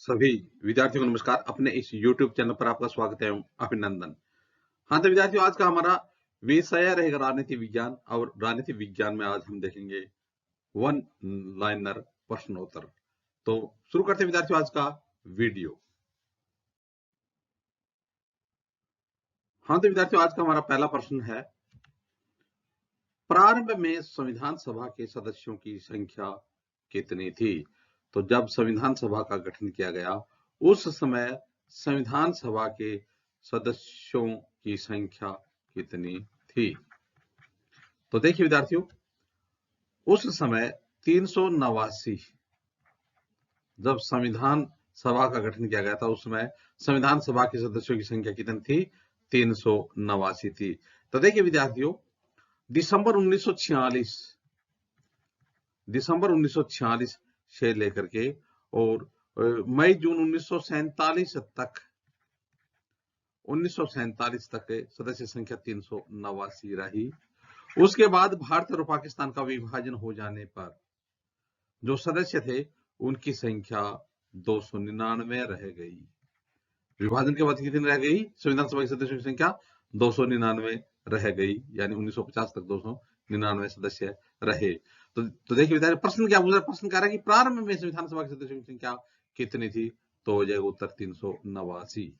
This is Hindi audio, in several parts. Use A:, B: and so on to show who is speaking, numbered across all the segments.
A: सभी विद्यार्थियों को नमस्कार। अपने इस YouTube चैनल पर आपका स्वागत है एवं अभिनंदन। हाँ तो विद्यार्थियों, आज का हमारा विषय रहेगा राजनीति विज्ञान और राजनीति विज्ञान में आज हम देखेंगे वन लाइनर प्रश्नोत्तर। तो शुरू करते हैं विद्यार्थियों आज का वीडियो। हाँ तो विद्यार्थियों, आज का हमारा पहला प्रश्न है, प्रारंभ में संविधान सभा के सदस्यों की संख्या कितनी थी? तो जब संविधान सभा का गठन किया गया उस समय संविधान सभा के सदस्यों की संख्या कितनी थी? तो देखिए विद्यार्थियों, उस समय 389, जब संविधान सभा का गठन किया गया था उस समय संविधान सभा के सदस्यों की संख्या कितनी थी? 389 थी। तो देखिए विद्यार्थियों, दिसंबर 1946 से लेकर के और मई जून 1947 तक सदस्य संख्या 389 रही। उसके बाद भारत और पाकिस्तान का विभाजन हो जाने पर जो सदस्य थे उनकी संख्या 299 रह गई। विभाजन के बाद कितनी रह गई? संविधान सभा के सदस्यों की संख्या 299 रह गई, यानी 1950 तक 299 सदस्य रहे। तो देखिए विद्यार्थी, प्रश्न क्या पूछ रहा है? प्रश्न कह रहा है कि प्रारंभ में संविधान सभा के सदस्यों की संख्या कितनी थी? तो हो जाएगा उत्तर 389।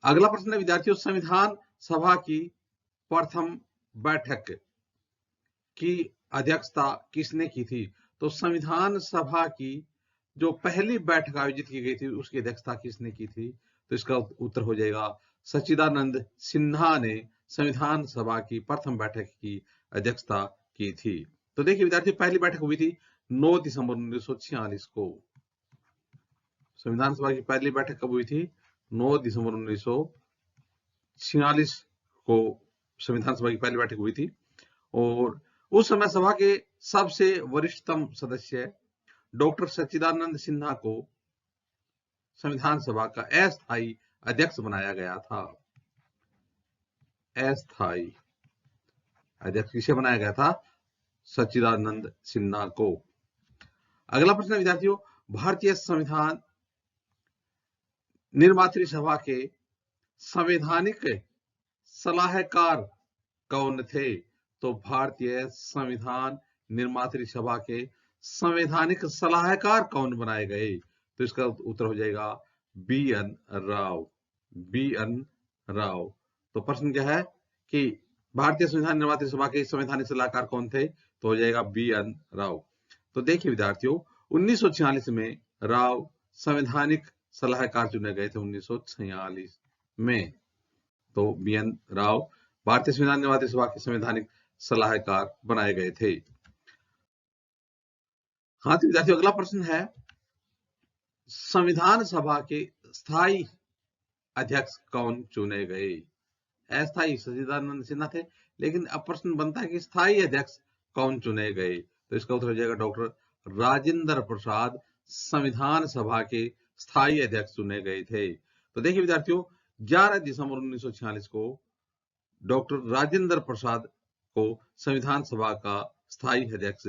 A: अगला प्रश्न है विद्यार्थियों, संविधान सभा की प्रथम बैठक की अध्यक्षता किसने की थी? तो संविधान सभा की जो पहली बैठक आयोजित की गई थी उसकी अध्यक्षता किसने की थी? तो इसका उत्तर हो जाएगा सच्चिदानंद सिन्हा ने संविधान सभा की प्रथम बैठक की अध्यक्षता की थी। तो देखिए विद्यार्थी, पहली बैठक हुई थी 9 दिसंबर 1946 को। संविधान सभा की पहली बैठक कब हुई थी? 9 दिसंबर 1946 को संविधान सभा की पहली बैठक हुई थी। और उस समय सभा के सबसे वरिष्ठतम सदस्य डॉक्टर सच्चिदानंद सिन्हा को संविधान सभा का अस्थायी अध्यक्ष बनाया गया था। अस्थायी अध्यक्ष किसे बनाया गया था? सच्चिदानंद सिन्हा को। अगला प्रश्न विद्यार्थियों, भारतीय संविधान निर्मात्री सभा के संवैधानिक सलाहकार कौन थे? तो भारतीय संविधान निर्मात्री सभा के संवैधानिक सलाहकार कौन बनाए गए? तो इसका उत्तर हो जाएगा बी.एन. राव। बी.एन. राव। तो प्रश्न क्या है कि भारतीय संविधान निर्मात्री सभा के संवैधानिक सलाहकार कौन थे? तो हो जाएगा बी.एन. राव। तो देखिए विद्यार्थियों, 1946 में राव संवैधानिक सलाहकार चुने गए थे 1946 में। तो बी.एन. राव भारतीय संविधान निर्मात्री सभा के संवैधानिक सलाहकार बनाए गए थे। हाँ तो विद्यार्थियों, अगला प्रश्न है, संविधान सभा के स्थायी अध्यक्ष कौन चुने गए? अस्थायी सच्चिदानंद सिन्हा थे, लेकिन अब प्रश्न बनता है कि स्थायी अध्यक्ष कौन चुने गए? तो इसका उत्तर हो जाएगा डॉक्टर राजेंद्र प्रसाद संविधान सभा के स्थायी अध्यक्ष चुने गए थे। तो देखिए विद्यार्थियों, 11 दिसंबर 1946 को डॉक्टर राजेंद्र प्रसाद को संविधान सभा का स्थायी अध्यक्ष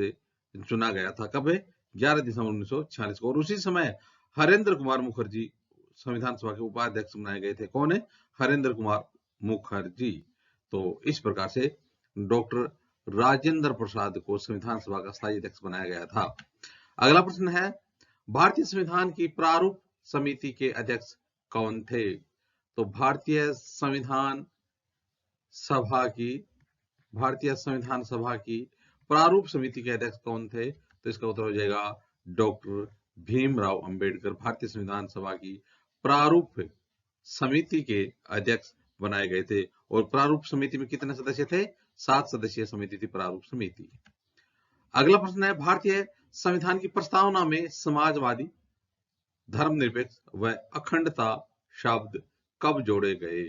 A: चुना गया था। कब है? 11 दिसंबर 1946 को। और उसी समय हरेंद्र कुमार मुखर्जी संविधान सभा के उपाध्यक्ष बनाए गए थे। कौन है? हरेंद्र कुमार मुखर्जी। तो इस प्रकार से डॉक्टर राजेंद्र प्रसाद को संविधान सभा का स्थायी अध्यक्ष बनाया गया था। अगला प्रश्न है, भारतीय संविधान की प्रारूप समिति के अध्यक्ष कौन थे? तो भारतीय संविधान सभा की प्रारूप समिति के अध्यक्ष कौन थे? तो इसका उत्तर हो जाएगा डॉक्टर भीमराव अंबेडकर। भारतीय संविधान सभा की प्रारूप समिति के अध्यक्ष बनाए गए थे। और प्रारूप समिति में कितने सदस्य थे? 7 सदस्यीय समिति थी प्रारूप समिति। अगला प्रश्न है, भारतीय संविधान की प्रस्तावना में समाजवादी, धर्मनिरपेक्ष व अखंडता शब्द कब जोड़े गए?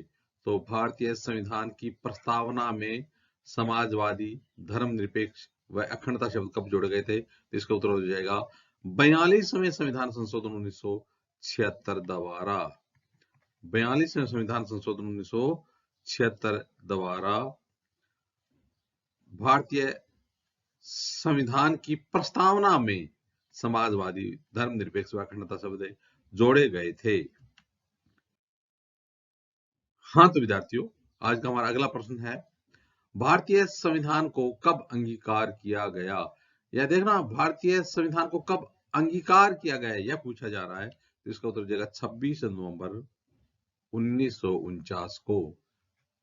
A: तो भारतीय संविधान की प्रस्तावना में समाजवादी, धर्मनिरपेक्ष व अखंडता शब्द कब जोड़े गए थे? तो इसका उत्तर हो जाएगा 42वें संविधान संशोधन 1976 द्वारा। 42वें संविधान संशोधन 1976 द्वारा भारतीय संविधान की प्रस्तावना में समाजवादी, धर्मनिरपेक्ष व अखंडता शब्द जोड़े गए थे। हाँ तो विद्यार्थियों, आज का हमारा अगला प्रश्न है, भारतीय संविधान को कब अंगीकार किया गया? यह देखना, भारतीय संविधान को कब अंगीकार किया गया यह पूछा जा रहा है। तो इसका उत्तर हो जाएगा 26 नवंबर 1949 को।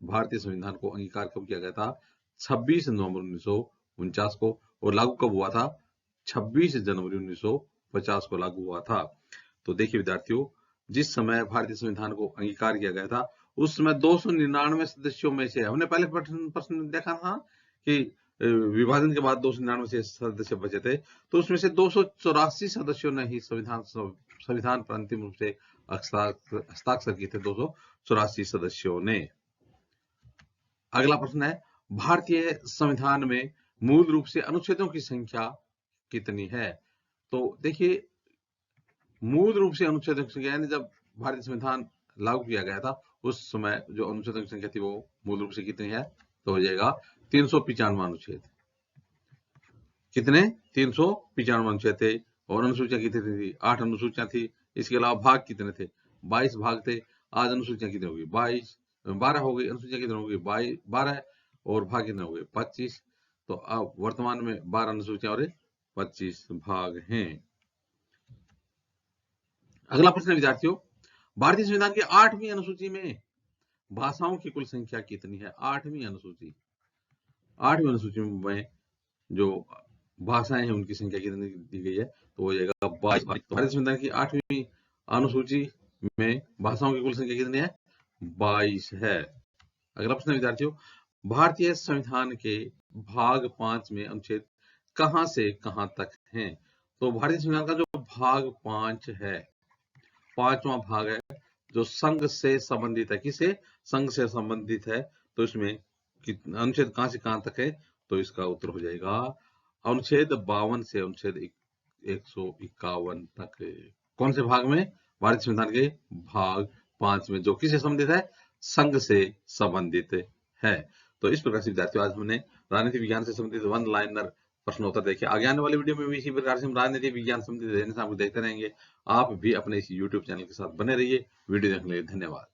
A: भारतीय संविधान को अंगीकार कब किया गया था? 26 नवंबर 1949 को। और लागू कब हुआ था? 26 जनवरी 1950 को लागू हुआ था। तो देखिए विद्यार्थियों, जिस समय भारतीय संविधान को अंगीकार किया गया था उस समय 299 सदस्यों में से, हमने पहले प्रश्न देखा था कि विभाजन के बाद 299 से सदस्य बचे थे, तो उसमें से 284 सदस्यों ने ही संविधान पर अंतिम रूप से हस्ताक्षर किए थे, 284 सदस्यों ने। अगला प्रश्न है, भारतीय संविधान में मूल रूप से अनुच्छेदों की संख्या कितनी है? तो देखिए, मूल रूप से अनुच्छेदों की संख्या, यानी जब भारतीय संविधान लागू किया गया था उस समय जो अनुच्छेदों की संख्या थी वो मूल रूप से कितनी है? तो हो जाएगा 395 अनुच्छेद। कितने? 395 अनुच्छेद थे। और अनुसूचियां कितनी थी? 8 अनुसूचियां थी। इसके अलावा भाग कितने थे? 22 भाग थे। आज अनुसूचियां कितनी होगी? 12 हो गई। अनुसूचियां कितनी होगी? 12। और भाग कितने हो गए? 25। तो अब वर्तमान में 12 अनुसूचियां और 25 भाग हैं। अगला प्रश्न विद्यार्थियों, भारतीय संविधान की 8वीं अनुसूची में भाषाओं की कुल संख्या कितनी है? 8वीं अनुसूची में जो भाषाएं हैं उनकी संख्या कितनी दी गई है? तो हो जाएगा 22। भारतीय संविधान की 8वीं अनुसूची में भाषाओं की कुल संख्या कितनी है? 22 है। अगला प्रश्न विद्यार्थियों, भारतीय संविधान के भाग 5 में अनुच्छेद कहां से कहां तक हैं? तो भारतीय संविधान का जो भाग 5 है, 5वां भाग है, जो संघ से संबंधित है। किसे? संघ से संबंधित है। तो इसमें अनुच्छेद कहां से कहां तक है? तो इसका उत्तर हो जाएगा अनुच्छेद 52 से अनुच्छेद 151 तक। कौन से भाग में? भारतीय संविधान के भाग 5 में, जो किससे संबंधित है? संघ से संबंधित है। तो इस प्रकार से विद्यार्थियों, आज हमने राजनीति विज्ञान से संबंधित वन लाइनर प्रश्नोत्तर देखे। आगे आने वाले वीडियो में भी इसी प्रकार से हम राजनीति विज्ञान संबंधित आपको देखते रहेंगे। आप भी अपने इस YouTube चैनल के साथ बने रहिए। वीडियो देखने के लिए धन्यवाद।